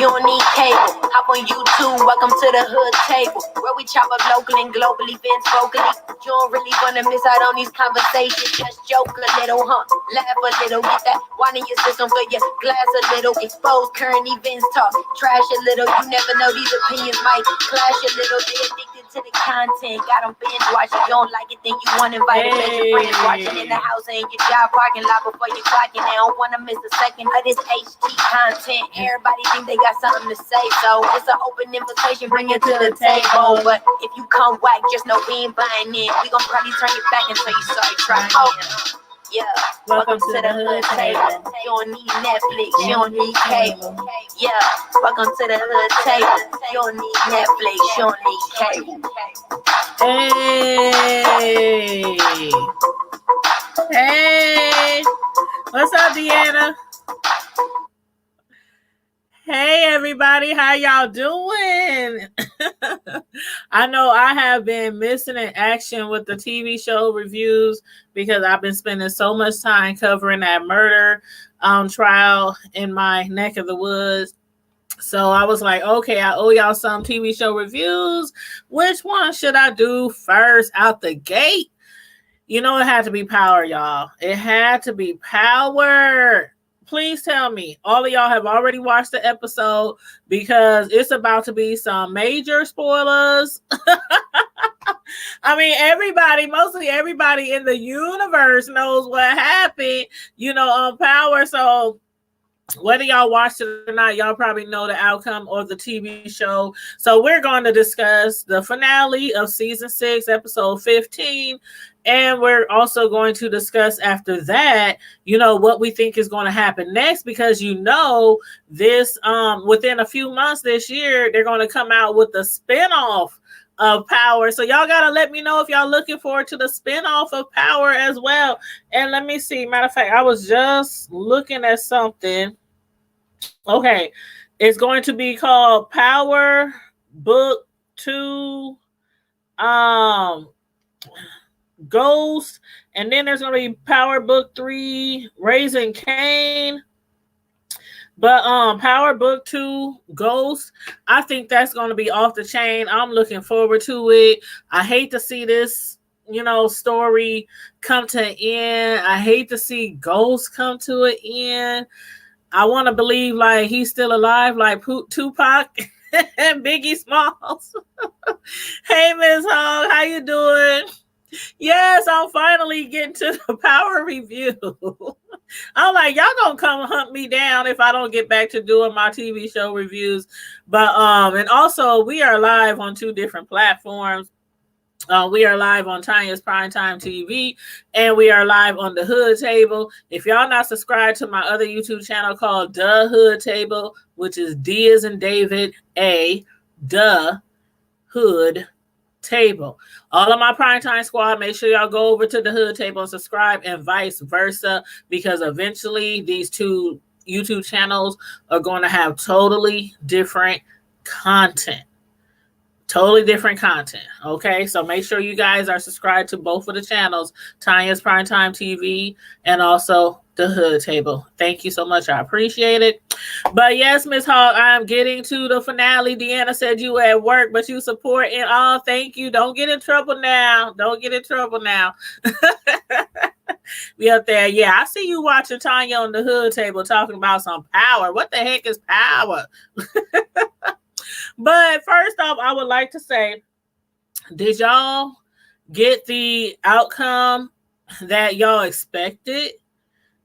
You don't need cable. Hop on YouTube, welcome to the hood table, where we chop up local and global events vocally. You don't really wanna miss out on these conversations. Just joke a little, laugh a little, get that wine in your system, fill your glass a little, expose current events, talk trash a little. You never know, these opinions might clash a little. They addicted to the content, got them binge watching. You don't like it, then you want to invite a bunch of friends watching in the house and your job parking lot before you clock in. They don't want to miss a second of this HD content. Everybody think they got something to say, so it's an open invitation, bring it to the table. But if you come whack, just know we ain't buying in. We gon' probably turn you back until you start trying. Yeah, welcome to the hood table. You don't need Netflix, you don't need cable. Yeah, welcome to the hood table. You don't need Netflix, you don't need cable. Hey, what's up, Deanna? Hey, everybody, how y'all doing? I know I have been missing in action with the TV show reviews because I've been spending so much time covering that murder trial in my neck of the woods. So I was like, okay, I owe y'all some TV show reviews. Which one should I do first out the gate? You know, it had to be Power, y'all. It had to be Power. Please tell me, all of y'all have already watched the episode because it's about to be some major spoilers. I mean, mostly everybody in the universe knows what happened, on Power. So whether y'all watched it or not, y'all probably know the outcome of the TV show. So we're going to discuss the finale of season 6, episode 15. And we're also going to discuss after that, what we think is going to happen next, because this within a few months this year, they're going to come out with the spinoff of Power. So y'all got to let me know if y'all looking forward to the spinoff of Power as well. And let me see. Matter of fact, I was just looking at something. Okay. It's going to be called Power Book 2. Ghost, and then there's going to be Power Book 3, Raising Cain. But Power Book 2, Ghost, I think that's going to be off the chain. I'm looking forward to it. I hate to see this, story come to an end. I hate to see Ghost come to an end. I want to believe like he's still alive, like Tupac and Biggie Smalls. Hey, Ms. Hogg, how you doing? Yes, I'm finally getting to the Power review. I'm like, y'all gonna come hunt me down if I don't get back to doing my TV show reviews. But and also we are live on 2 different platforms. We are live on Tanya's Primetime TV, and we are live on the Hood Table. If y'all not subscribed to my other YouTube channel called The Hood Table, which is D as in David, A, The Hood Table. All of my Primetime squad, make sure y'all go over to the Hood Table and subscribe, and vice versa, because eventually these 2 YouTube channels are going to have totally different content. Okay, so make sure you guys are subscribed to both of the channels, Tanya's Primetime TV and also the Hood Table. Thank you so much. I appreciate it. But yes, Ms. Hogg, I'm getting to the finale. Deanna said you were at work, but you support and all. Thank you. Don't get in trouble now. We up there. Yeah, I see you watching Tanya on the Hood Table talking about some power. What the heck is power? But first off, I would like to say, did y'all get the outcome that y'all expected?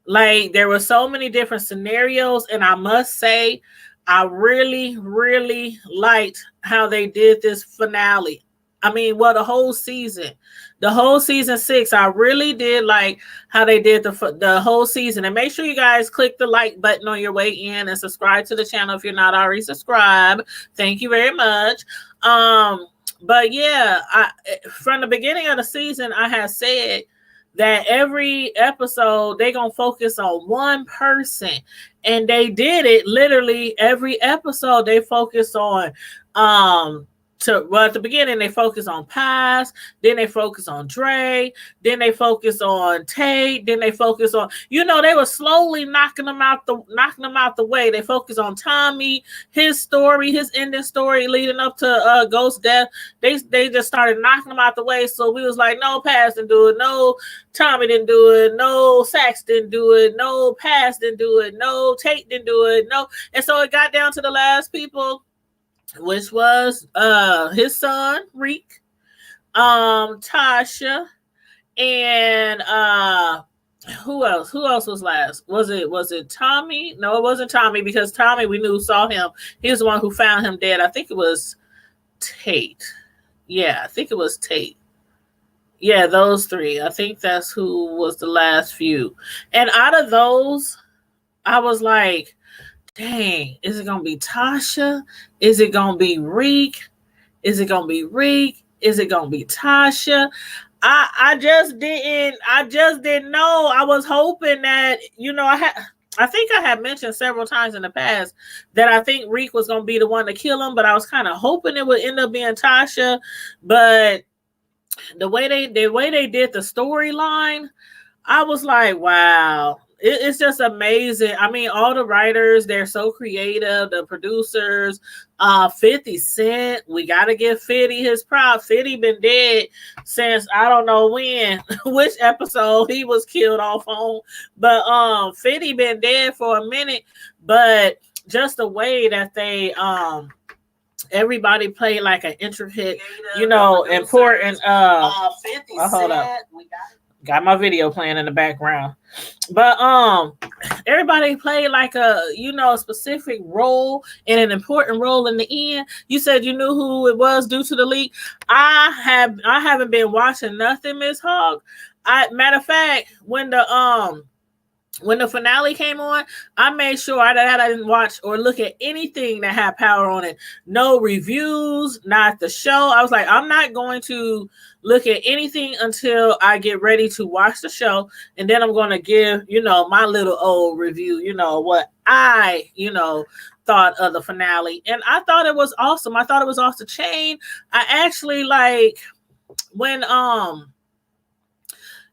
Like, there were so many different scenarios, and I must say, I really, really liked how they did this finale. I mean, well, the whole season 6, I really did like how they did the whole season. And make sure you guys click the like button on your way in and subscribe to the channel if you're not already subscribed. Thank you very much. But yeah, from the beginning of the season, I have said that every episode they're gonna focus on one person, and they did it literally every episode. They focused on at the beginning they focus on Pies, then they focus on Dre, then they focus on Tate, then they focus on, they were slowly knocking them out the way. They focus on Tommy, his story, his ending story leading up to Ghost death. They just started knocking them out the way. So we was like, no, Pies didn't do it, no, Tommy didn't do it, no, Sax didn't do it, no, Pies didn't do it, no, Tate didn't do it, no. And so it got down to the last people, which was his son Reek, Tasha, and who else was last? Was it Tommy? No, it wasn't Tommy, because Tommy, we knew, saw him. He was the one who found him dead. I think it was Tate. Yeah, I think it was Tate. Yeah, those three. I think that's who was the last few. And out of those, I was like, dang, is it going to be Tasha? Is it going to be Reek? Is it going to be Reek? Is it going to be Tasha? I just didn't know. I was hoping that, I think I had mentioned several times in the past that I think Reek was going to be the one to kill him, but I was kind of hoping it would end up being Tasha. But the way they did the storyline, I was like, wow. It's just amazing. I mean, all the writers, they're so creative. The producers, 50 Cent, we got to give 50 his props. 50 been dead since I don't know when, which episode he was killed off on. But 50 been dead for a minute. But just the way that they everybody played like an intricate, important 50 hold up. Got my video playing in the background. But everybody played like a specific role and an important role in the end. You said you knew who it was due to the leak. I haven't been watching nothing, Miss Hogg. Matter of fact, when the finale came on, I made sure that I didn't watch or look at anything that had power on it. No reviews, not the show. I was like, I'm not going to look at anything until I get ready to watch the show. And then I'm going to give, my little old review, what I, thought of the finale. And I thought it was awesome. I thought it was off the chain. I actually when,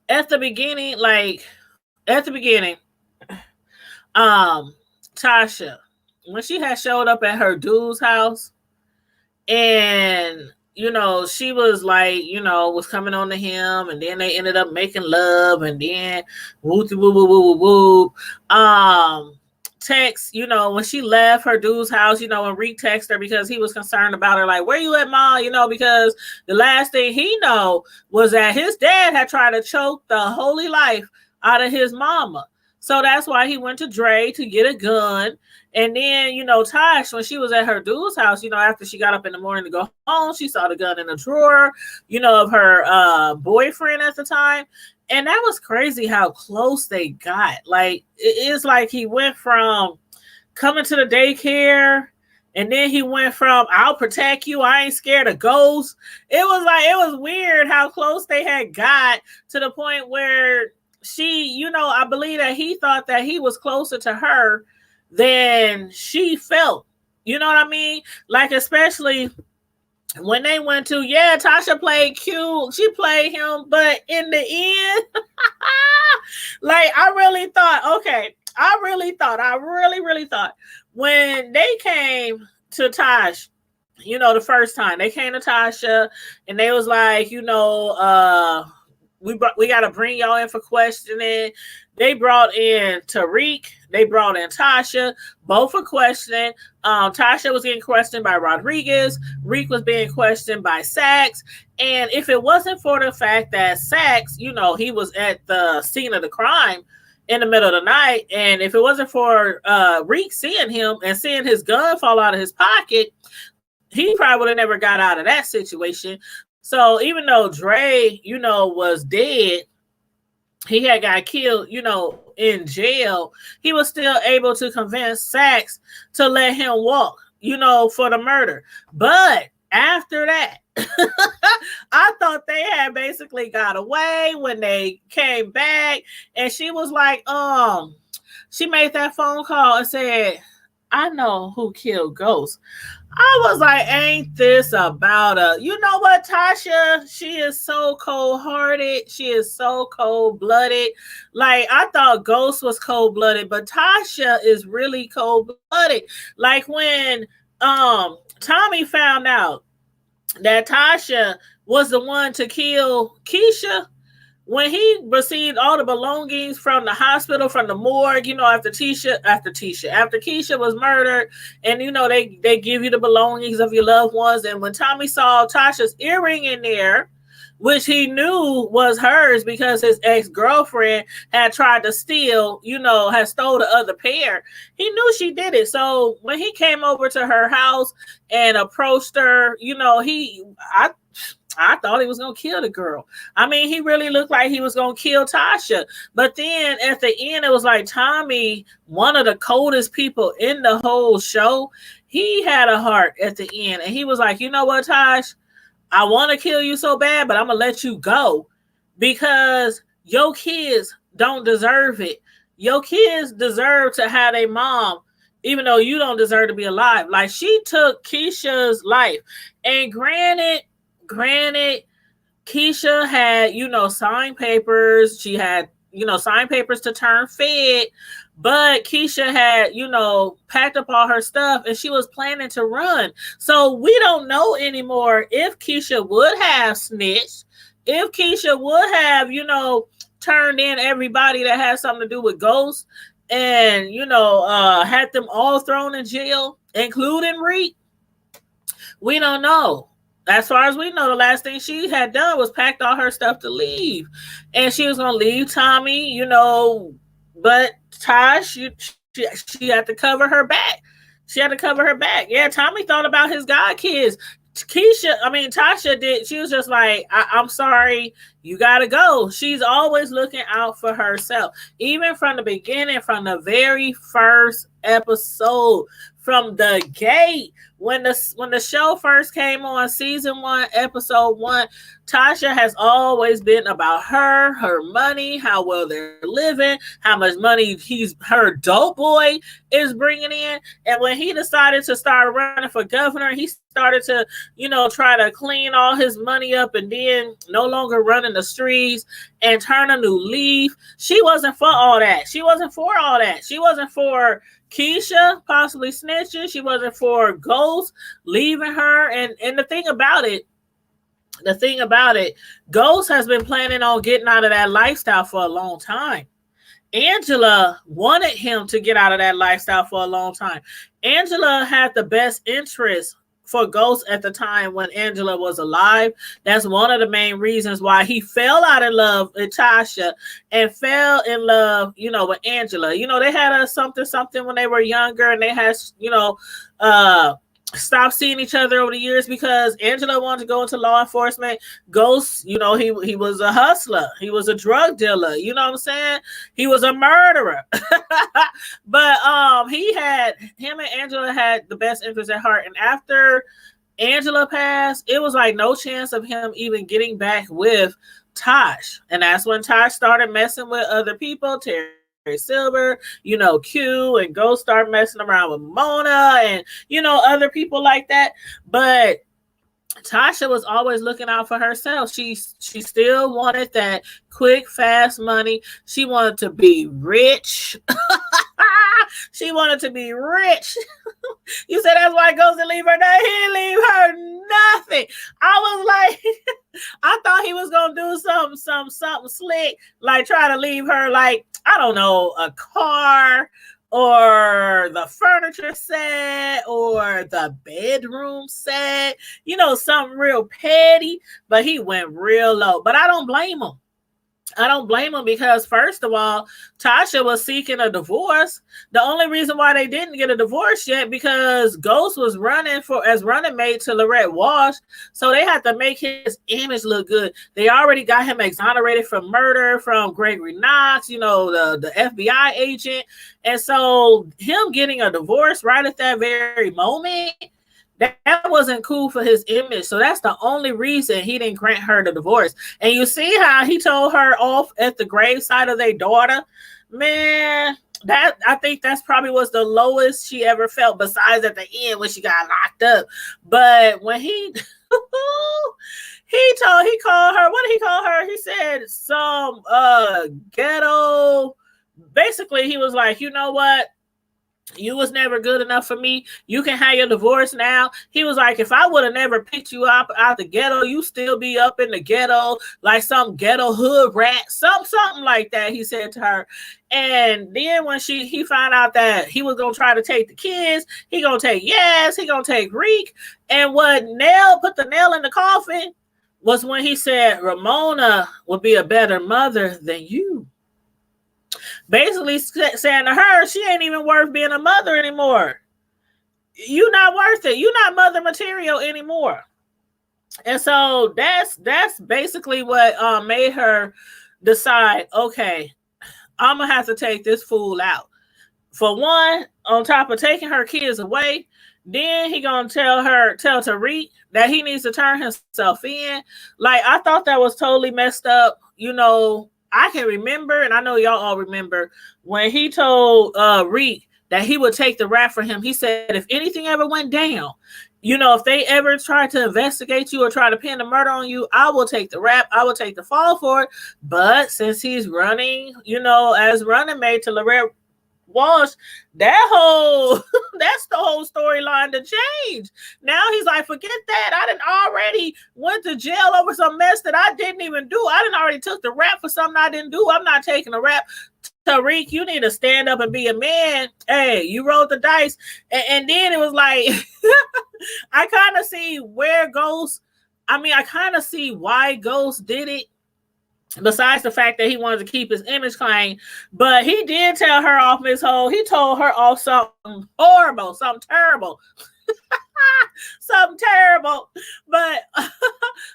at the beginning, Tasha, when she had showed up at her dude's house and she was like, was coming on to him, and then they ended up making love, and then woo woo woo woo woo woo. Text, when she left her dude's house, and Reek texted her because he was concerned about her, like, where you at, Ma? Because the last thing he know was that his dad had tried to choke the holy life out of his mama. So that's why he went to Dre to get a gun. And then, Tosh, when she was at her dude's house, after she got up in the morning to go home, she saw the gun in the drawer, of her boyfriend at the time. And that was crazy how close they got. Like, it's like he went from coming to the daycare, and then he went from, I'll protect you, I ain't scared of ghosts. It was weird how close they had got, to the point where she, I believe that he thought that he was closer to her than she felt. You know what I mean? Like, especially when they went to, Tasha played cute. She played him, but in the end, I really thought when they came to Tosh, the first time they came to Tasha, and they was like, we got to bring y'all in for questioning. They brought in Tariq. They brought in Tasha, both for questioning. Tasha was getting questioned by Rodriguez. Reek was being questioned by Sax. And if it wasn't for the fact that Sax, he was at the scene of the crime in the middle of the night, and if it wasn't for Reek seeing him and seeing his gun fall out of his pocket, he probably would have never got out of that situation. So even though Dre, was dead, he had got killed, in jail, he was still able to convince Sax to let him walk, for the murder. But after that, I thought they had basically got away when they came back, and she was like, she made that phone call and said, I know who killed Ghost. I was like, ain't this about a, you know what, Tasha? She is so cold-hearted. She is so cold-blooded. Like, I thought Ghost was cold-blooded, but Tasha is really cold-blooded. Like when Tommy found out that Tasha was the one to kill Keisha, when he received all the belongings from the hospital, from the morgue, after Keisha was murdered, and they give you the belongings of your loved ones. And when Tommy saw Tasha's earring in there, which he knew was hers because his ex-girlfriend had tried to steal, had stole the other pair, he knew she did it. So when he came over to her house and approached her, I thought he was going to kill the girl. I mean, he really looked like he was going to kill Tasha. But then at the end, it was like Tommy, one of the coldest people in the whole show, he had a heart at the end. And he was like, you know what, Tosh? I want to kill you so bad, but I'm going to let you go because your kids don't deserve it. Your kids deserve to have a mom, even though you don't deserve to be alive. Like, she took Keisha's life. And granted, Keisha had, signed papers. She had, signed papers to turn Fed. But Keisha had, packed up all her stuff and she was planning to run. So we don't know anymore if Keisha would have snitched, if Keisha would have, turned in everybody that had something to do with Ghost and, had them all thrown in jail, including Reek. We don't know. As far as we know, the last thing she had done was packed all her stuff to leave. And she was going to leave Tommy, but Tosh, she had to cover her back. She had to cover her back. Yeah, Tommy thought about his god kids. Tasha did. She was just like, I'm sorry, you got to go. She's always looking out for herself. Even from the beginning, from the very first episode, from the gate, when the show first came on, season 1, episode 1, Tasha has always been about her money, how well they're living, how much money her dope boy is bringing in. And when he decided to start running for governor, he started to, try to clean all his money up and then no longer run in the streets and turn a new leaf. She wasn't for all that. She wasn't for all that. She wasn't for Keisha possibly snitching. She wasn't for Ghost leaving her. And the thing about it, Ghost has been planning on getting out of that lifestyle for a long time. Angela wanted him to get out of that lifestyle for a long time. Angela had the best interest for Ghost at the time when Angela was alive. That's one of the main reasons why he fell out of love with Tasha and fell in love, with Angela. They had a something when they were younger, and they had, stopped seeing each other over the years because Angela wanted to go into law enforcement. Ghost, he was a hustler. He was a drug dealer. You know what I'm saying? He was a murderer. But him and Angela had the best interest at heart. And after Angela passed, it was like no chance of him even getting back with Tosh. And that's when Tosh started messing with other people, Terry Silver, Q, and Ghost start messing around with Mona and, other people like that. But Tasha was always looking out for herself. She still wanted that quick, fast money. She wanted to be rich. She wanted to be rich. You said that's why Ghost didn't leave her. No, he didn't leave her nothing. I was like, I thought he was gonna do something slick, like try to leave her, like, I don't know, a car or the furniture set or the bedroom set, something real petty. But he went real low. But I don't blame him. Because, first of all, Tasha was seeking a divorce. The only reason why they didn't get a divorce yet because Ghost was running as running mate to Lorette Walsh, so they had to make his image look good. They already got him exonerated from murder from Gregory Knox, the FBI agent, and so him getting a divorce right at that very moment, that wasn't cool for his image. So that's the only reason he didn't grant her the divorce. And you see how he told her off at the graveside of their daughter? Man, that I think that's probably was the lowest she ever felt, besides at the end when she got locked up. But when he he called her, what did he call her? He said some ghetto. Basically, he was like, you know what? You was never good enough for me. You can have your divorce now. He was like, if I would have never picked you up out the ghetto, you still be up in the ghetto like some ghetto hood rat, something like that. He said to her. And then when he found out that he was gonna try to take the kids, he gonna take he gonna take Reek. And what put the nail in the coffin was when he said Ramona would be a better mother than you. Basically saying to her, she ain't even worth being a mother anymore. You're not worth it. You're not mother material anymore. And so that's basically what made her decide, okay, I'm going to have to take this fool out. For one, on top of taking her kids away, then he going to tell Tariq that he needs to turn himself in. Like, I thought that was totally messed up, I can remember, and I know y'all all remember, when he told Reek that he would take the rap for him. He said, if anything ever went down, if they ever tried to investigate you or try to pin a murder on you, I will take the rap. I will take the fall for it. But since he's running, as running mate to Lorette Walsh, that's the whole storyline to change. Now he's like, forget that. I done already went to jail over some mess that I didn't even do. I done already took the rap for something I didn't do. I'm not taking the rap. Tariq, you need to stand up and be a man. Hey, you rolled the dice. And then it was like, I kind of see where Ghost, I kind of see why Ghost did it. Besides the fact that he wanted to keep his image clean, but he did tell her off Miss Hole. He told her off something horrible, something terrible. Something terrible. But,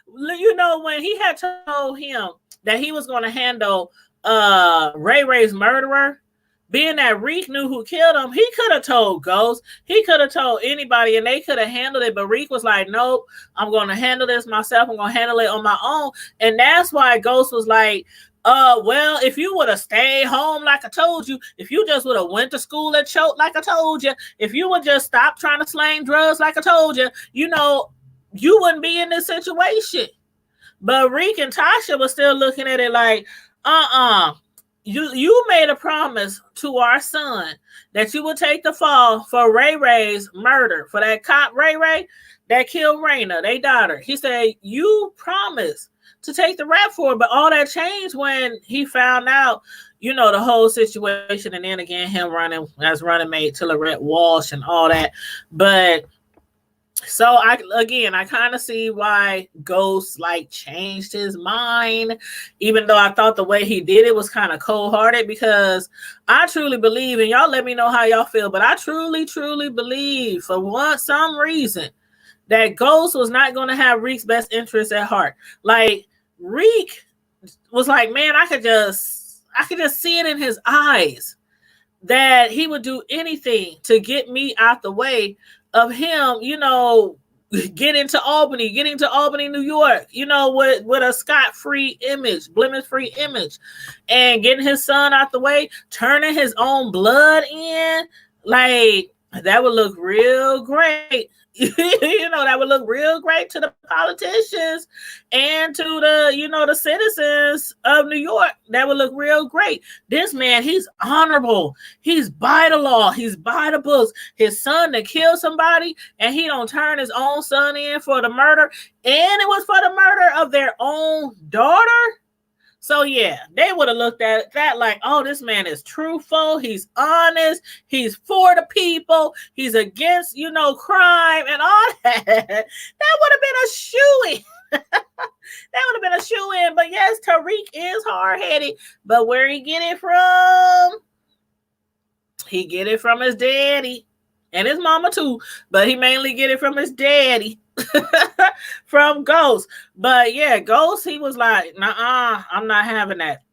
when he had told him that he was going to handle Ray Ray's murderer, being that Reek knew who killed him, he could have told Ghost. He could have told anybody, and they could have handled it. But Reek was like, nope, I'm going to handle this myself. I'm going to handle it on my own. And that's why Ghost was like, well, if you would have stayed home like I told you, if you just would have went to school and choked like I told you, if you would just stop trying to slang drugs like I told you, you wouldn't be in this situation. But Reek and Tasha was still looking at it like, You made a promise to our son that you would take the fall for Ray Ray's murder, for that cop Ray Ray that killed Raina, their daughter. He said, you promised to take the rap for it, but all that changed when he found out, the whole situation. And then again, him running as running mate to Lorette Walsh and all that. But so I kind of see why Ghost changed his mind, even though I thought the way he did it was kind of cold-hearted, because I truly believe, and y'all let me know how y'all feel, but I truly, truly believe for some reason that Ghost was not going to have Reek's best interest at heart. Like, Reek was like, man, I could just see it in his eyes that he would do anything to get me out the way of him, getting to Albany, New York, with a scot-free image, blemish-free image, and getting his son out the way, turning his own blood in, like, that would look real great. That would look real great to the politicians and to the citizens of New York. That would look real great. This man, he's honorable. He's by the law. He's by the books. His son that killed somebody, and he don't turn his own son in for the murder. And it was for the murder of their own daughter. So yeah, they would have looked at that like, oh, this man is truthful. He's honest. He's for the people. He's against, crime and all that. That would have been a shoo-in. That would have been a shoo-in. But yes, Tariq is hard-headed. But where he get it from? He get it from his daddy. And his mama too. But he mainly get it from his daddy. From Ghost. But yeah, Ghost, he was like, nah, I'm not having that.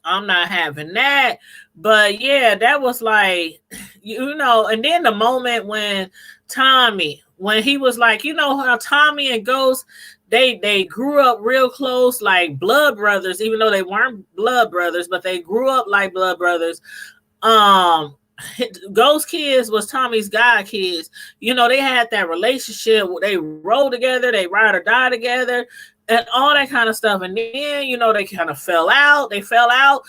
I'm not having that. But yeah, that was like, and then the moment when Tommy, when he was like, how Tommy and Ghost, they grew up real close, like blood brothers, even though they weren't blood brothers, but they grew up like blood brothers. Ghost kids was Tommy's god kids. You know, they had that relationship. They roll together, they ride or die together, and all that kind of stuff. And then, you know, they kind of fell out. They fell out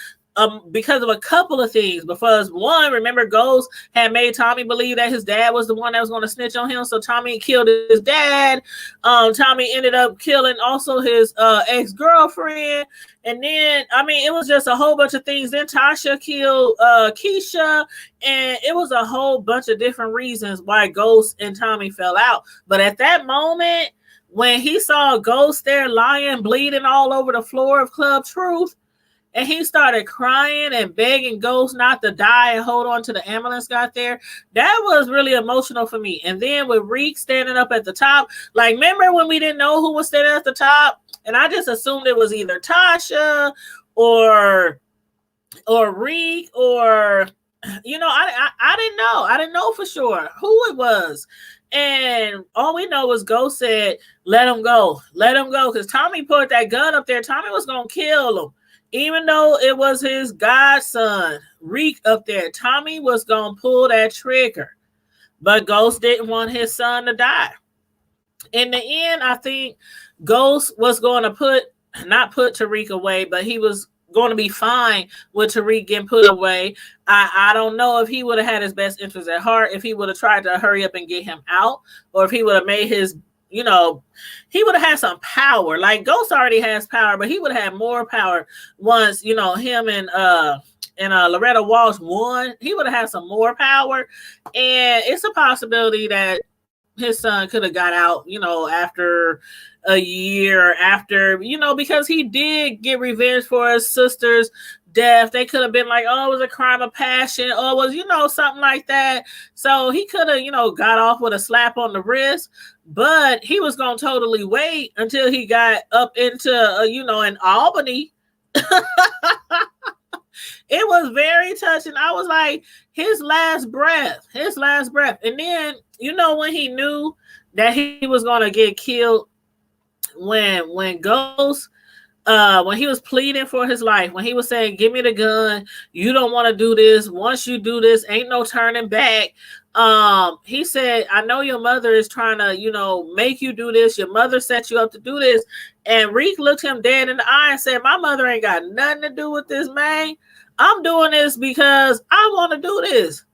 because of a couple of things. Because one, remember, Ghost had made Tommy believe that his dad was the one that was going to snitch on him. So Tommy killed his dad. Tommy ended up killing also his ex-girlfriend. And then, I mean, it was just a whole bunch of things. Then Tasha killed Keisha. And it was a whole bunch of different reasons why Ghost and Tommy fell out. But at that moment, when he saw Ghost there lying, bleeding all over the floor of Club Truth, and he started crying and begging Ghost not to die and hold on to the ambulance got there, that was really emotional for me. And then with Reek standing up at the top, like, remember when we didn't know who was standing at the top? And I just assumed it was either Tasha or Reek or, you know, I didn't know. I didn't know for sure who it was. And all we know was Ghost said, let him go. Let him go. Because Tommy put that gun up there. Tommy was going to kill him. Even though it was his godson, Reek, up there, Tommy was going to pull that trigger. But Ghost didn't want his son to die. In the end, I think Ghost was going to not put Tariq away, but he was going to be fine with Tariq getting put away. I don't know if he would have had his best interest at heart, if he would have tried to hurry up and get him out, or if he would have made his, you know, he would have had some power. Like Ghost already has power, but he would have had more power once, you know, him and Loretta Walsh won. He would have had some more power. And it's a possibility that his son could have got out, you know, after a year, after, you know, because he did get revenge for his sister's death. They could have been like, oh, it was a crime of passion, or it was, you know, something like that. So he could have, you know, got off with a slap on the wrist, but he was going to totally wait until he got up into, you know, in Albany. It was very touching. I was like, his last breath. And then, you know, when he knew that he was going to get killed, when Ghost, when he was pleading for his life, when he was saying, give me the gun, you don't want to do this. Once you do this, ain't no turning back. He said, I know your mother is trying to, you know, make you do this. Your mother set you up to do this. And Reek looked him dead in the eye and said, my mother ain't got nothing to do with this, man. I'm doing this because I want to do this.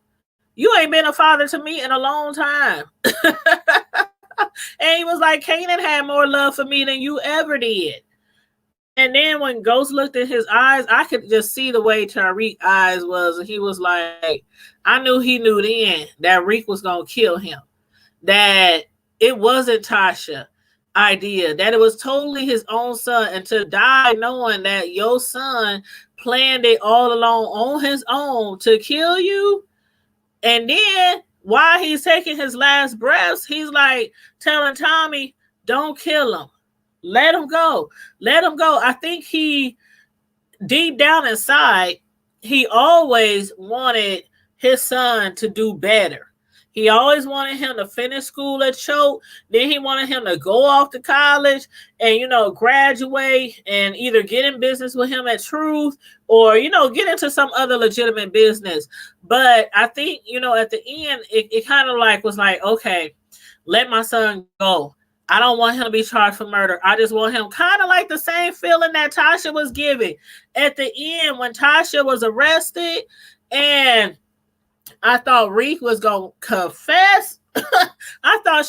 You ain't been a father to me in a long time. And he was like, Kanan had more love for me than you ever did. And then when Ghost looked in his eyes, I could just see the way Tariq's eyes was. And he was like, I knew he knew then that Reek was going to kill him. That it wasn't Tasha's idea. That it was totally his own son. And to die knowing that your son planned it all along on his own to kill you. And then while he's taking his last breaths, he's like telling Tommy, don't kill him. Let him go. Let him go. I think he, deep down inside, he always wanted his son to do better. He always wanted him to finish school at Choate. Then he wanted him to go off to college and, you know, graduate and either get in business with him at Truth or, you know, get into some other legitimate business. But I think, you know, at the end, it kind of like was like, okay, let my son go. I don't want him to be charged for murder. I just want him kind of like the same feeling that Tasha was giving at the end when Tasha was arrested. And I thought Reek was going to confess. I thought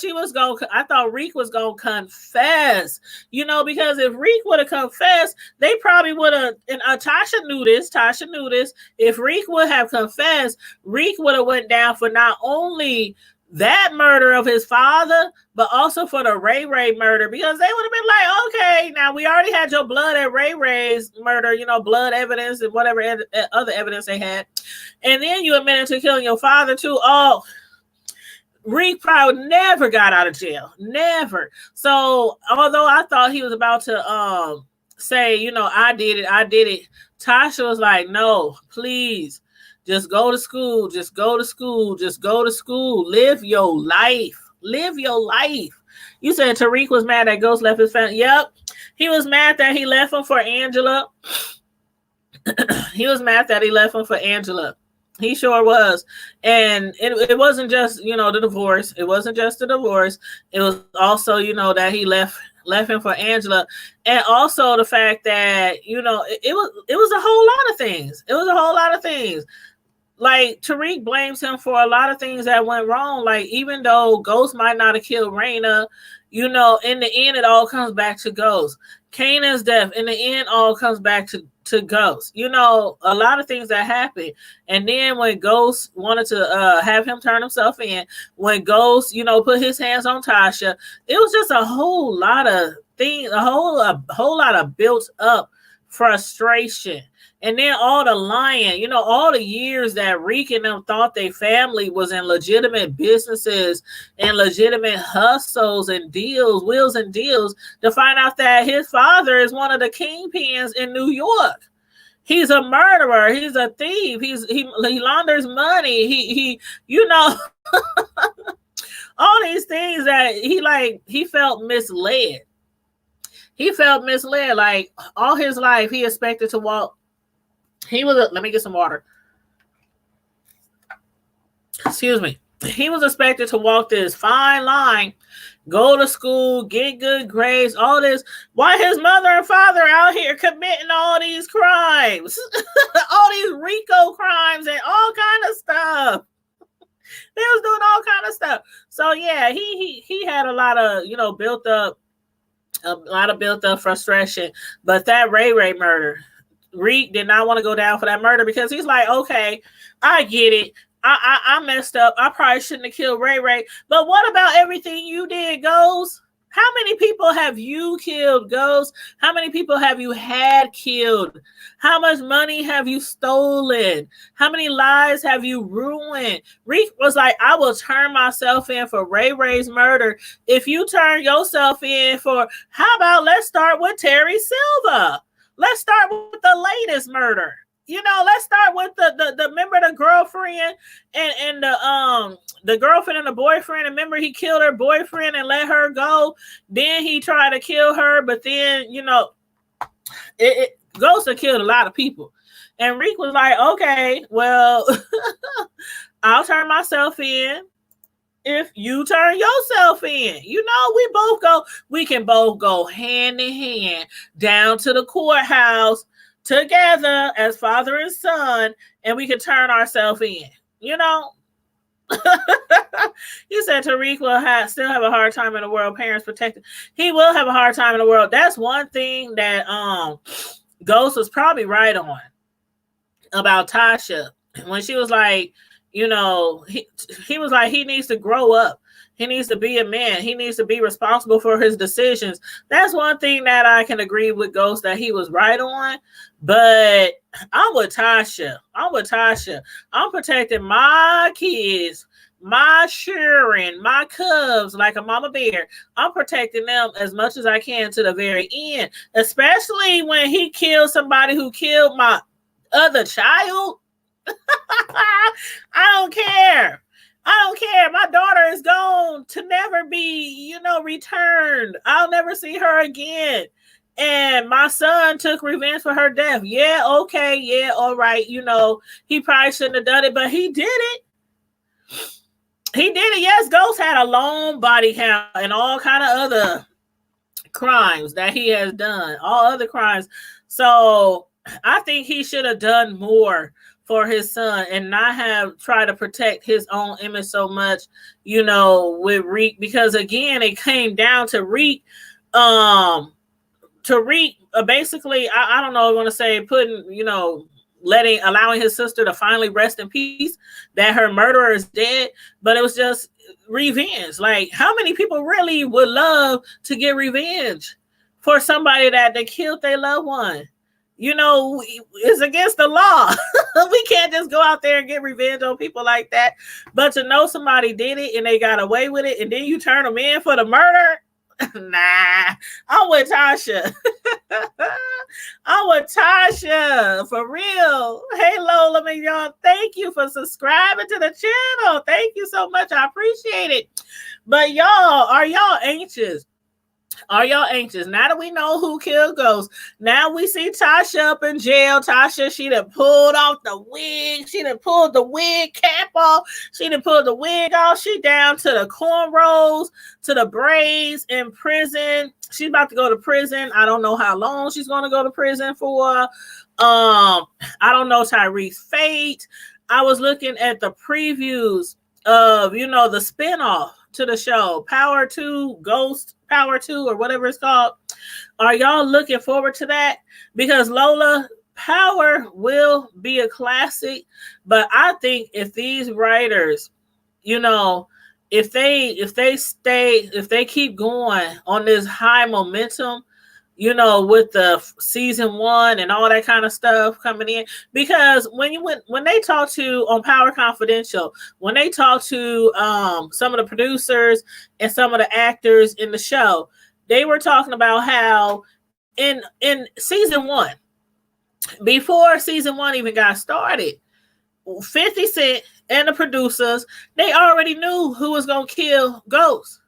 Reek was going to confess, you know, because if Reek would have confessed, they probably would have, and Tasha knew this. If Reek would have confessed, Reek would have went down for not only that murder of his father, but also for the Ray Ray murder, because they would have been like, okay, now we already had your blood at Ray Ray's murder, you know, blood evidence and whatever other evidence they had. And then you admitted to killing your father too. Oh, Reek probably never got out of jail. Never. So although I thought he was about to say, you know, I did it. Tasha was like, no, please. Just go to school. Just go to school. Just go to school. Live your life. Live your life. You said Tariq was mad that Ghost left his family. Yep. He was mad that he left him for Angela. He was mad that he left him for Angela. He sure was. And it wasn't just, the divorce. It wasn't just the divorce. It was also, that he left him for Angela. And also the fact that, it was a whole lot of things. It was a whole lot of things. Like, Tariq blames him for a lot of things that went wrong. Like, even though Ghost might not have killed Raina, in the end, it all comes back to Ghost. Kanan's death, in the end, all comes back to Ghost. A lot of things that happened. And then when Ghost wanted to have him turn himself in, when Ghost, put his hands on Tasha, it was just a whole lot of things, a whole lot of built up frustration. And then all the lying, all the years that Reek and them thought their family was in legitimate businesses and legitimate hustles and deals, wheels and deals, to find out that his father is one of the kingpins in New York. He's a murderer. He's a thief. He launders money. He all these things that he felt misled. He felt misled. Like, all his life, he expected to walk. Let me get some water. Excuse me. He was expected to walk this fine line, go to school, get good grades, all this. Why his mother and father out here committing all these crimes, all these RICO crimes and all kind of stuff. They was doing all kind of stuff. So yeah, he had a lot of, built up frustration. But that Ray murder, Reek did not want to go down for that murder because he's like, okay, I get it. I messed up. I probably shouldn't have killed Ray. But what about everything you did, Ghost? How many people have you killed, Ghost? How many people have you had killed? How much money have you stolen? How many lives have you ruined? Reek was like, I will turn myself in for Ray's murder. If you turn yourself in for, how about let's start with Terry Silva? Let's start with the latest murder. Let's start with the remember the girlfriend and the girlfriend and the boyfriend. And remember, he killed her boyfriend and let her go. Then he tried to kill her, but then Ghost have killed a lot of people. And Reek was like, okay, well, I'll turn myself in if you turn yourself in. We can both go hand in hand down to the courthouse together as father and son, and we can turn ourselves in. You said Tariq will still have a hard time in the world. Parents protected. He will have a hard time in the world. That's one thing that Ghost was probably right on about Tasha when she was like, he was like, he needs to grow up. He needs to be a man. He needs to be responsible for his decisions. That's one thing that I can agree with Ghost that he was right on. But I'm with Tasha. I'm protecting my kids, my Sharon, my cubs like a mama bear. I'm protecting them as much as I can to the very end, especially when he killed somebody who killed my other child. I don't care. My daughter is gone to never be, returned. I'll never see her again. And my son took revenge for her death. Yeah, okay. Yeah, all right. He probably shouldn't have done it, but he did it. Yes, Ghost had a long body count and all kind of other crimes that he has done. All other crimes. So I think he should have done more for his son and not have tried to protect his own image so much, with Reek, because again, it came down to Reek, basically, I don't know, I want to say putting, allowing his sister to finally rest in peace, that her murderer is dead, but it was just revenge. Like, how many people really would love to get revenge for somebody that they killed their loved one? It's against the law. We can't just go out there and get revenge on people like that. But to know somebody did it and they got away with it, and then you turn them in for the murder, nah, I'm with Tasha. I'm with Tasha, for real. Hey, Lola Mignon, thank you for subscribing to the channel. Thank you so much. I appreciate it. But y'all, are y'all anxious Are y'all anxious? Now that we know who killed Ghost, now we see Tasha up in jail. Tasha, she done pulled off the wig. She done pulled the wig cap off. She done pulled the wig off. She down to the cornrows, to the braids in prison. She's about to go to prison. I don't know how long she's going to go to prison for. I don't know Tariq's fate. I was looking at the previews of, you know, the spinoff to the show, Power 2, Ghost Power 2, or whatever it's called. Are y'all looking forward to that? Because Lola, Power will be a classic, but I think if these writers, you know, if they keep going on this high momentum, you know, with the season 1 and all that kind of stuff coming in, because when they talk to on Power Confidential, when they talk to some of the producers and some of the actors in the show, they were talking about how in season 1, before season 1 even got started, 50 Cent and the producers, they already knew who was gonna kill Ghost.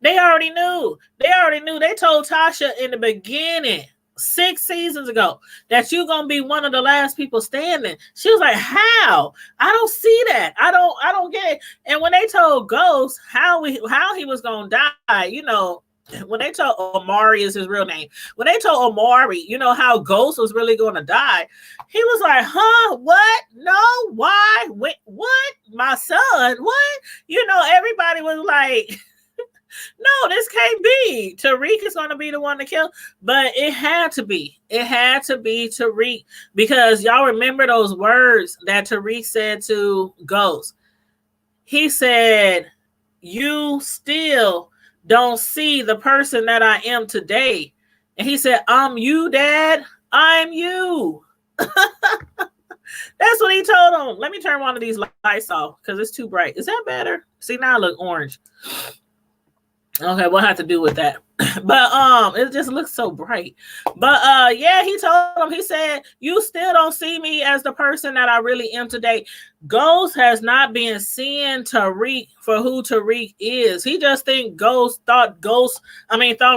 They already knew. They told Tasha in the beginning, 6 seasons ago, that you're gonna be one of the last people standing. She was like, "How? I don't see that. I don't get it." And when they told Ghost how he was gonna die, you know, when they told Omari is his real name, when they told Omari, you know, how Ghost was really gonna die, he was like, "Huh? What? No? Why? Wait, what? My son? What?" You know, everybody was like, no, this can't be. Tariq is going to be the one to kill. But it had to be. It had to be Tariq. Because y'all remember those words that Tariq said to Ghost. He said, "You still don't see the person that I am today." And he said, "I'm you, Dad. I'm you." That's what he told him. Let me turn one of these lights off because it's too bright. Is that better? See, now I look orange. Okay, we'll have to do with that. But it just looks so bright. But yeah, he told him, he said, "You still don't see me as the person that I really am today." Ghost has not been seeing Tariq for who Tariq is. He just thought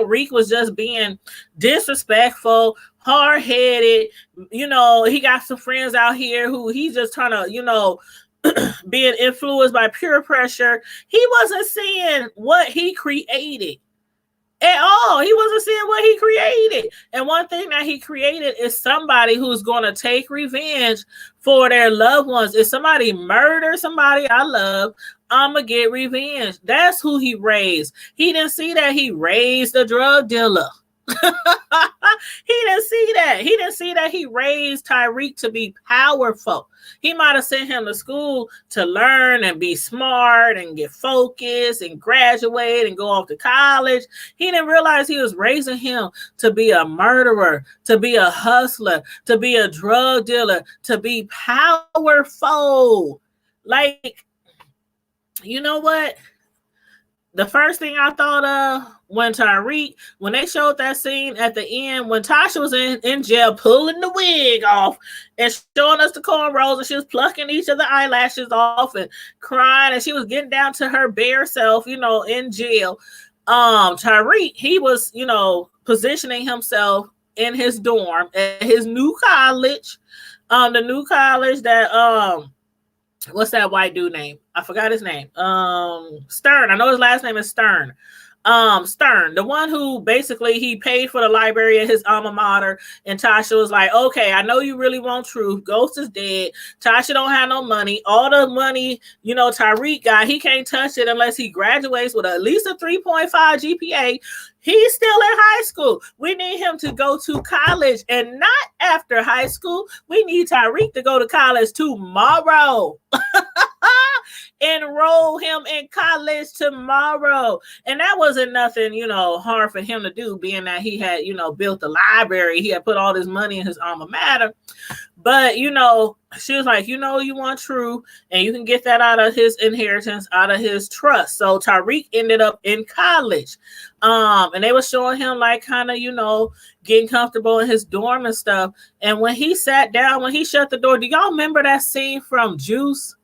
Reek was just being disrespectful, hard-headed. You know, he got some friends out here who he's just trying to, you know, being influenced by peer pressure. He wasn't seeing what he created at all. He wasn't seeing what he created. And one thing that he created is somebody who's going to take revenge for their loved ones. If somebody murders somebody I love, I'm going to get revenge. That's who he raised. He didn't see that he raised a drug dealer. He didn't see that. He didn't see that he raised Tariq to be powerful. He might have sent him to school to learn and be smart and get focused and graduate and go off to college. He didn't realize he was raising him to be a murderer, to be a hustler, to be a drug dealer, to be powerful. Like, you know what? The first thing I thought of when they showed that scene at the end, when Tasha was in jail pulling the wig off and showing us the cornrows, and she was plucking each of the eyelashes off and crying, and she was getting down to her bare self, you know, in jail. Tariq, he was, you know, positioning himself in his dorm at his new college, the new college that what's that white dude name? I forgot his name. Stern. I know his last name is Stern. Stern, the one who basically he paid for the library at his alma mater, and Tasha was like, "Okay, I know you really want truth. Ghost is dead. Tasha don't have no money. All the money, you know, Tariq got, he can't touch it unless he graduates with at least a 3.5 GPA. He's still in high school. We need him to go to college, and not after high school. We need Tariq to go to college tomorrow." Enroll him in college tomorrow. And that wasn't nothing, you know, hard for him to do, being that he had, you know, built the library. He had put all this money in his alma mater. But, you know, she was like, "You know, you want truth, and you can get that out of his inheritance, out of his trust." So Tariq ended up in college. And they were showing him like kind of, you know, getting comfortable in his dorm and stuff. And when he sat down, when he shut the door, do y'all remember that scene from Juice?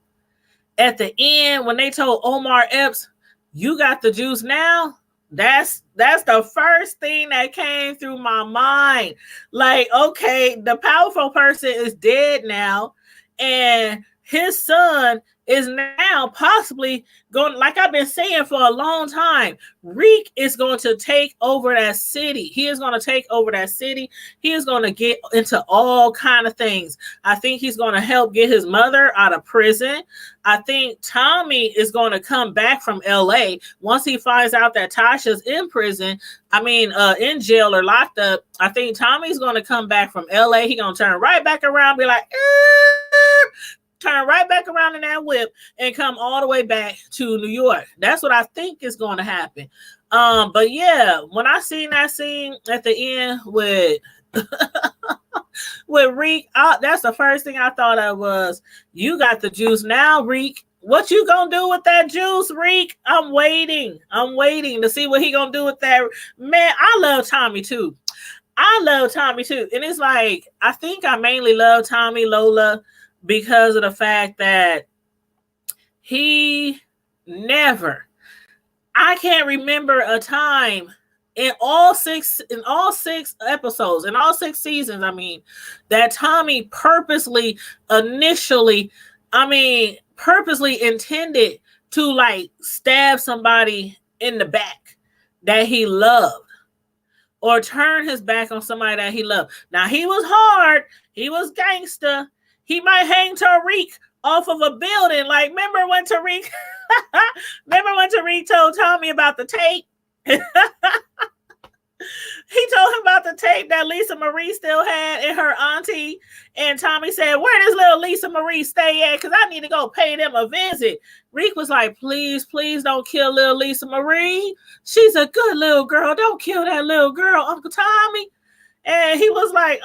At the end, when they told Omar Epps, "You got the juice now," That's the first thing that came through my mind. Like, okay, the powerful person is dead now, and his son is now possibly going, like I've been saying for a long time, Reek is going to take over that city. He is going to take over that city. He is going to get into all kind of things. I think he's going to help get his mother out of prison. I think Tommy is going to come back from LA once he finds out that Tasha's in prison. In jail or locked up. I think Tommy's going to come back from LA. He's going to turn right back around, be like, turn right back around in that whip and come all the way back to New York. That's what I think is going to happen. But yeah, when I seen that scene at the end with with Reek, that's the first thing I thought of was, you got the juice now, Reek. What you gonna do with that juice, Reek? I'm waiting to see what he gonna do with that. Man, I love Tommy too. And it's like, I think I mainly love Tommy Lola because of the fact that he never, I can't remember a time in all six episodes, in all 6 seasons, that Tommy purposely intended to like stab somebody in the back that he loved, or turn his back on somebody that he loved. Now, he was hard, he was gangster. He might hang Tariq off of a building. Like, remember when Tariq told Tommy about the tape? He told him about the tape that Lisa Marie still had and her auntie. And Tommy said, where does little Lisa Marie stay at? Because I need to go pay them a visit. Reek was like, please don't kill little Lisa Marie. She's a good little girl. Don't kill that little girl, Uncle Tommy. And he was like,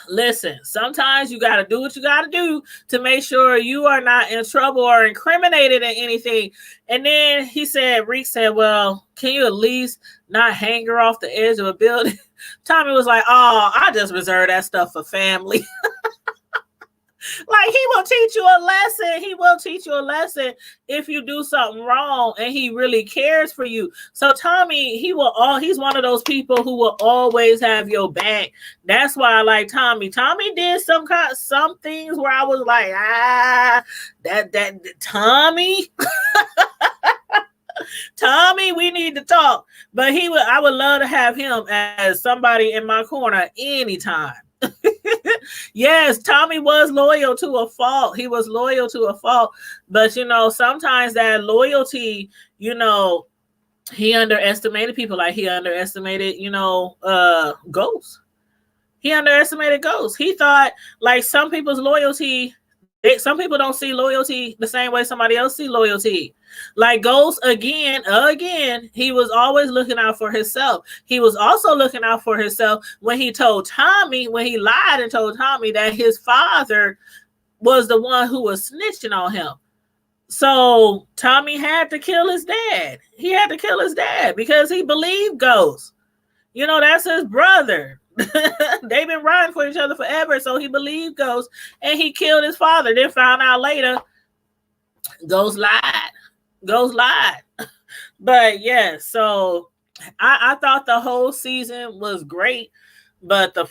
listen, sometimes you got to do what you got to do to make sure you are not in trouble or incriminated in anything. And then Reek said, well, can you at least not hang her off the edge of a building? Tommy was like, oh, I just reserve that stuff for family. Like, he will teach you a lesson if you do something wrong and he really cares for you. So Tommy, he's one of those people who will always have your back. That's why I like Tommy. Tommy did some things where I was like, that Tommy. Tommy, we need to talk. But I would love to have him as somebody in my corner anytime. Yes, Tommy was loyal to a fault. He was loyal to a fault. But, sometimes that loyalty, he underestimated people. Like, he underestimated, Ghost. He underestimated Ghost. He thought, like, some people's loyalty, some people don't see loyalty the same way somebody else see loyalty. Like Ghost, again, he was always looking out for himself. He was also looking out for himself when he lied and told Tommy that his father was the one who was snitching on him. So Tommy had to kill his dad. He had to kill his dad because he believed Ghost. That's his brother. They've been riding for each other forever, so he believed Ghost, and he killed his father. Then found out later, Ghost lied. But yeah, so I thought the whole season was great, but I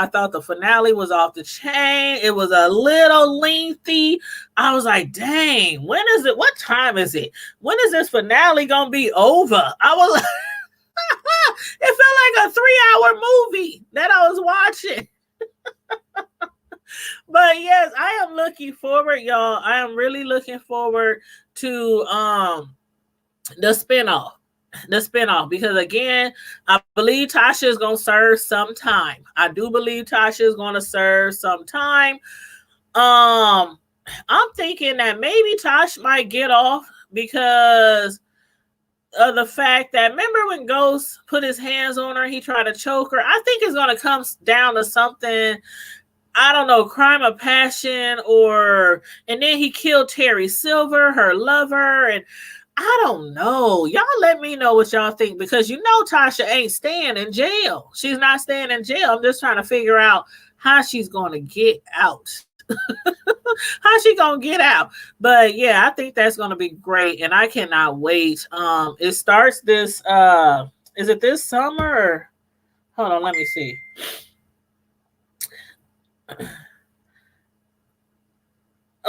thought the finale was off the chain. It was a little lengthy. I was like, dang, when is it? What time is it? When is this finale gonna be over? I was like, it felt like a 3-hour movie that I was watching. But yes, I am looking forward, y'all. I am really looking forward to the spinoff. Because again, I believe Tasha is gonna serve some time. I do believe Tasha is gonna serve some time. I'm thinking that maybe Tasha might get off because of the fact that, remember when Ghost put his hands on her, he tried to choke her. I think it's going to come down to something, I don't know, crime of passion, and then he killed Terry Silver, her lover, and I don't know. Y'all let me know what y'all think, because Tasha ain't staying in jail. She's not staying in jail. I'm just trying to figure out how she's going to get out. How's she gonna get out? But yeah, I think that's gonna be great, and I cannot wait. It starts this. Is it this summer? Or... Hold on, let me see.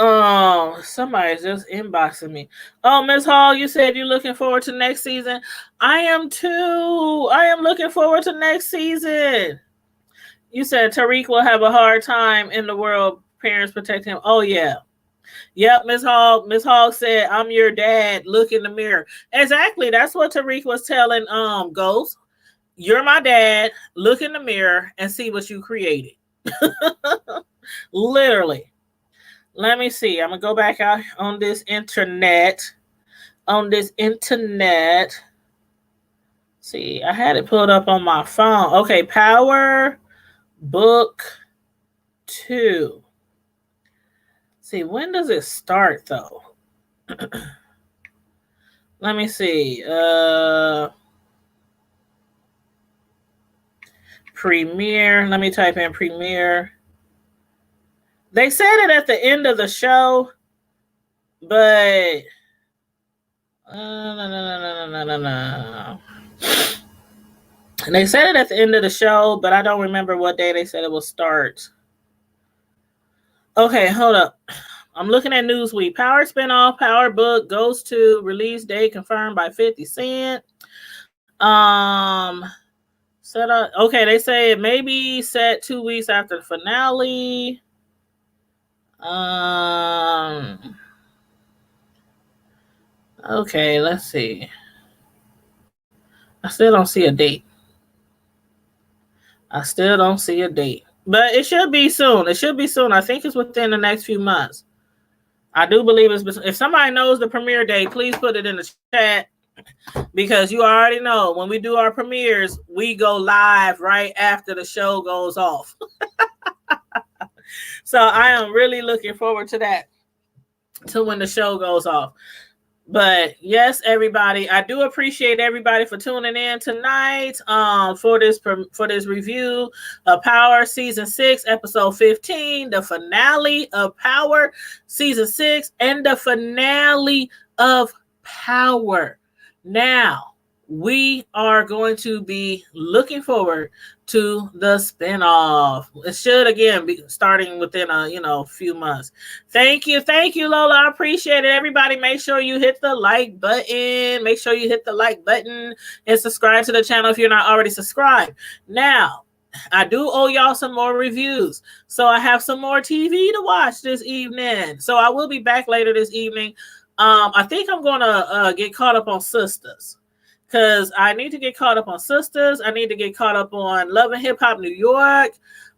Oh, somebody's just inboxing me. Oh, Miss Hall, you said you're looking forward to next season. I am too. I am looking forward to next season. You said Tariq will have a hard time in the world. Parents protect him. Oh yeah. Yep, Miss Hall. Miss Hall said, "I'm your dad. Look in the mirror." Exactly. That's what Tariq was telling Ghost. You're my dad. Look in the mirror and see what you created. Literally. Let me see. I'm gonna go back out on this internet. See, I had it pulled up on my phone. Okay, Power Book 2. See, when does it start though? Let me see. Premiere. Let me type in premiere. They said it at the end of the show, but no. They said it at the end of the show, but I don't remember what day they said it will start. Okay, hold up. I'm looking at Newsweek. Power spinoff, Power Book goes to release date confirmed by 50 Cent. Set up. Okay, they say it may be set 2 weeks after the finale. Okay, let's see. I still don't see a date. But it should be soon. I think it's within the next few months. I do believe it's. If somebody knows the premiere date, please put it in the chat. Because you already know when we do our premieres, we go live right after the show goes off. So I am really looking forward to that, to when the show goes off. But yes, everybody, I do appreciate everybody for tuning in tonight for this review of Power Season 6, Episode 15, the finale of Power Season 6, and the finale of Power. Now, we are going to be looking forward to the spinoff. It should again be starting within a few months. Thank you, Lola. I appreciate it. Everybody, make sure you hit the like button. And subscribe to the channel if you're not already subscribed. Now, I do owe y'all some more reviews, so I have some more TV to watch this evening. So I will be back later this evening. I think I'm gonna get caught up on Sisters. Because I need to get caught up on Sisters. I need to get caught up on Love and Hip Hop New York.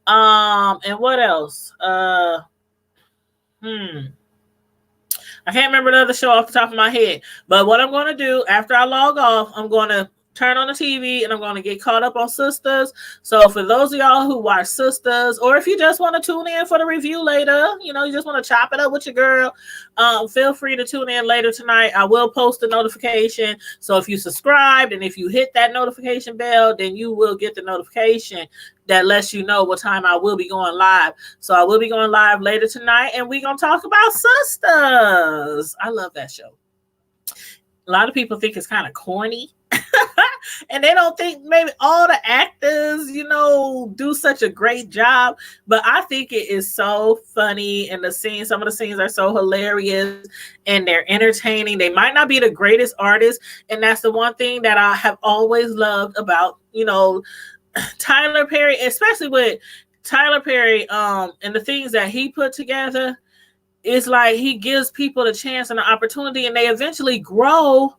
And what else? I can't remember the other show off the top of my head. But what I'm going to do after I log off, I'm going to turn on the TV and I'm going to get caught up on Sisters. So for those of y'all who watch Sisters, or if you just want to tune in for the review later, you just want to chop it up with your girl, feel free to tune in later tonight. I will post a notification. So if you subscribed and if you hit that notification bell, then you will get the notification that lets you know what time I will be going live. So I will be going live later tonight and we're going to talk about Sisters. I love that show. A lot of people think it's kind of corny. And they don't think maybe all the actors, do such a great job. But I think it is so funny. And some of the scenes are so hilarious and they're entertaining. They might not be the greatest artists. And that's the one thing that I have always loved about, Tyler Perry, especially with Tyler Perry and the things that he put together. It's like he gives people the chance and the opportunity and they eventually grow.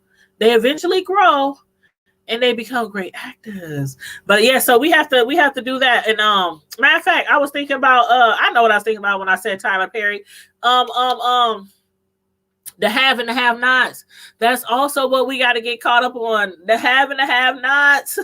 And they become great actors. But yeah, so we have to do that. And matter of fact, I was thinking about I know what I was thinking about when I said Tyler Perry. The have and the have nots. That's also what we got to get caught up on. The have and the have nots.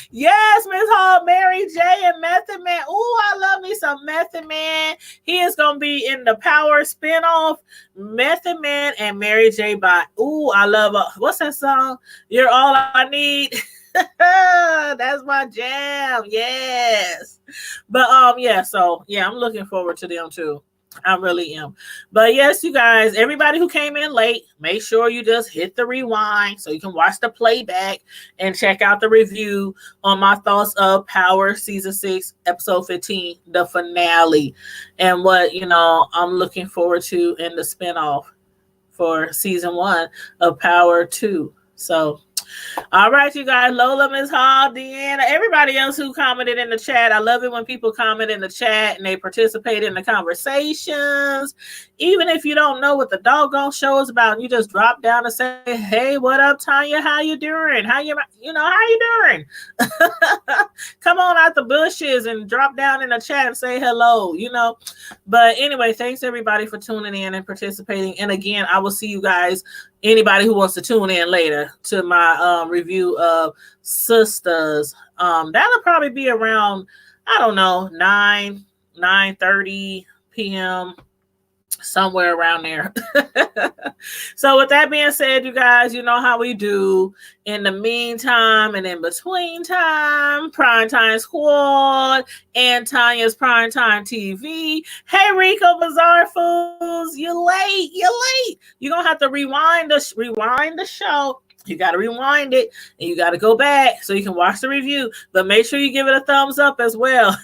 Yes, Miss Hall, Mary J and Method Man. Ooh, I love me some Method Man. He is gonna be in the Power spinoff. Method Man and Mary J. Ooh, I love what's that song? You're all I need. That's my jam. Yes. But yeah, so yeah, I'm looking forward to them too. I really am. But yes, you guys, everybody who came in late, make sure you just hit the rewind so you can watch the playback and check out the review on my thoughts of Power Season 6, Episode 15, the finale, and what, I'm looking forward to in the spinoff for Season 1 of Power 2. So, all right, you guys, Lola, Miss Hall, Deanna, everybody else who commented in the chat. I love it when people comment in the chat and they participate in the conversations. Even if you don't know what the doggone show is about, you just drop down and say, hey, what up, Tanya? How you doing? How you doing? Come on out the bushes and drop down in the chat and say hello, But anyway, thanks everybody for tuning in and participating. And again, I will see you guys, anybody who wants to tune in later to my review of Sisters. That'll probably be around, I don't know, 9:30 p.m., somewhere around there. So with that being said, you guys, you know how we do. In the meantime and in between time, Primetime Squad and Tanya's Primetime TV. Hey, Rico Bazaar Fools, you late. You're going to have to rewind the show. You got to rewind it and you got to go back so you can watch the review. But make sure you give it a thumbs up as well.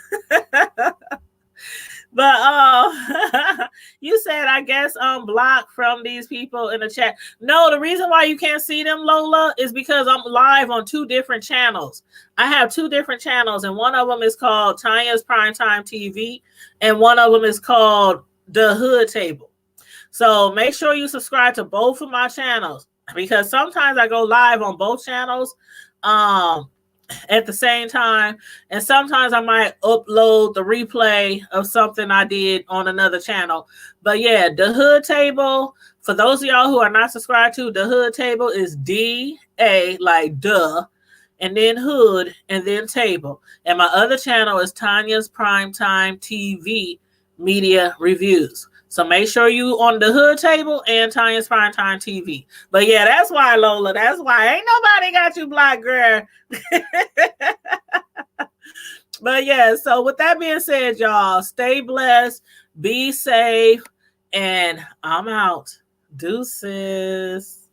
But you said, I guess, block from these people in the chat. No, the reason why you can't see them, Lola, is because I'm live on 2 different channels. I have 2 different channels, and one of them is called Tanya's Primetime TV, and one of them is called The Hood Table. So make sure you subscribe to both of my channels, because sometimes I go live on both channels at the same time, and sometimes I might upload the replay of something I did on another channel. But yeah, the Hood Table, for those of y'all who are not subscribed to, the Hood Table is D-A, like duh, and then Hood, and then Table. And my other channel is Tanya's Primetime TV Media Reviews. So make sure you on the Hood Table and Tanya's Primetime TV. But yeah, that's why, Lola. That's why. Ain't nobody got you blocked, girl. But yeah, so with that being said, y'all, stay blessed, be safe, and I'm out. Deuces.